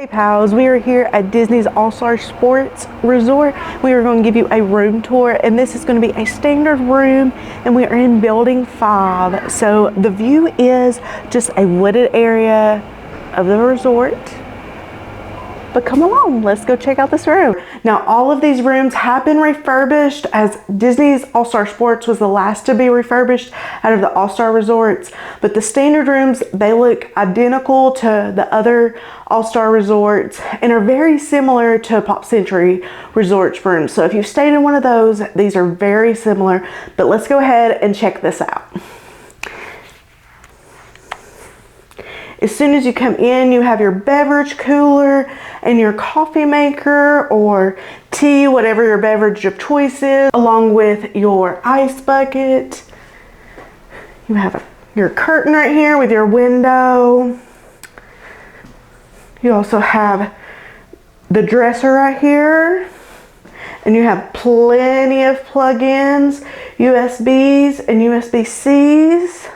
Pals, we are here at Disney's All-Star Sports Resort. We are going to give you a room tour, and this is going to be a standard room, and we are in building 5. So the view is just a wooded area of the resort. But come along, let's go check out this room. Now, all of these rooms have been refurbished, as Disney's All-Star Sports was the last to be refurbished out of the All-Star resorts. But the standard rooms, they look identical to the other All-Star resorts and are very similar to Pop Century Resorts rooms. So if you've stayed in one of those, these are very similar. But let's go ahead and check this out. As soon as you come in, you have your beverage cooler and your coffee maker or tea, whatever your beverage of choice is, along with your ice bucket. You have your curtain right here with your window. You also have the dresser right here. And you have plenty of plug-ins, USBs and USB-Cs.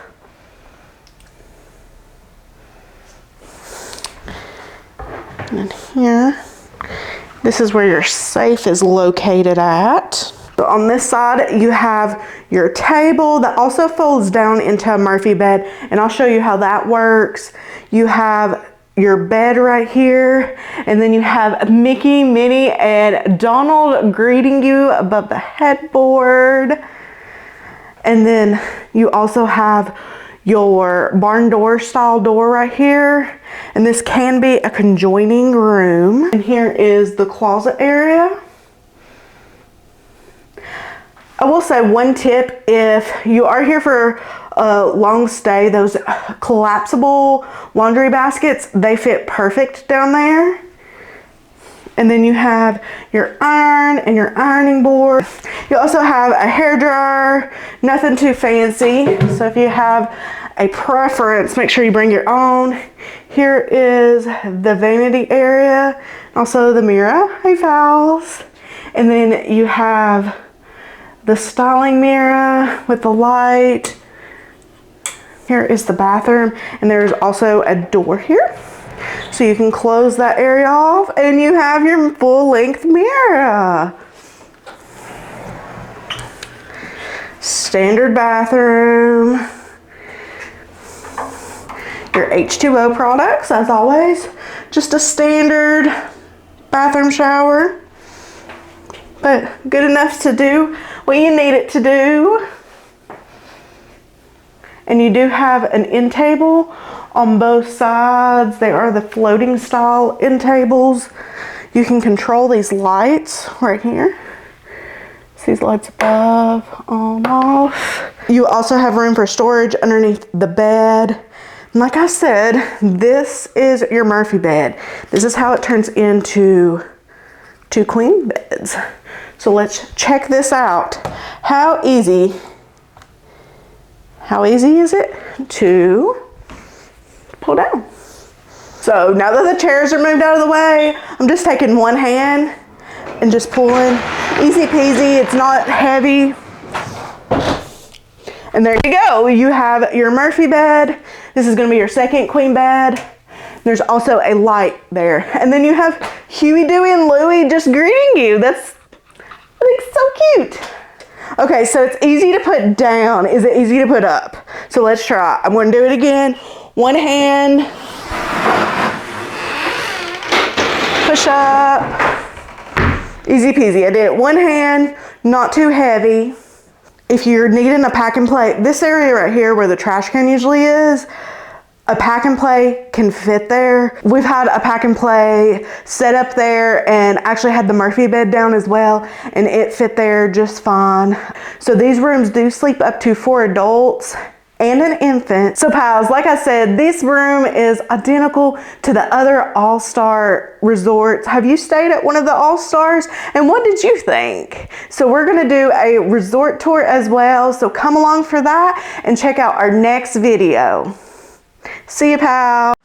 And here, this is where your safe is located at. So on this side, you have your table that also folds down into a Murphy bed, and I'll show you how that works. You have your bed right here, and then you have Mickey, Minnie, and Donald greeting you above the headboard. And then you also have your barn door style door right here, and this can be a conjoining room. And here is the closet area. I will say one tip: if you are here for a long stay, those collapsible laundry baskets, they fit perfect down there. And then you have your iron and your ironing board. You also have a hair dryer, nothing too fancy. So if you have a preference, make sure you bring your own. Here is the vanity area, also the mirror. Hey, Pals. And then you have the styling mirror with the light. Here is the bathroom, and there's also a door here. So you can close that area off, and you have your full-length mirror. Standard bathroom. Your H2O products, as always. Just a standard bathroom shower, but good enough to do what you need it to do. And you do have an end table on both sides. They are the floating style end tables. You can control these lights right here. See these lights above, on, off. You also have room for storage underneath the bed. And like I said, this is your Murphy bed. This is how it turns into 2 queen beds. So let's check this out. How easy is it to pull down? So now that the chairs are moved out of the way, I'm just taking one hand and just pulling. Easy peasy, it's not heavy. And there you go, you have your Murphy bed. This is gonna be your 2nd queen bed. There's also a light there. And then you have Huey, Dewey, and Louie just greeting you. That's so cute. Okay, so it's easy to put down. Is it easy to put up? So let's try. I'm gonna do it again. One hand, push up, easy peasy. I did it one hand, not too heavy. If you're needing a pack and play, this area right here where the trash can usually is, a pack and play can fit there. We've had a pack and play set up there and actually had the Murphy bed down as well, and it fit there just fine. So these rooms do sleep up to 4 adults and an infant. So pals, like I said, this room is identical to the other All-Star resorts. Have you stayed at one of the All-Stars? And what did you think? So we're gonna do a resort tour as well. So come along for that and check out our next video. See you, pal.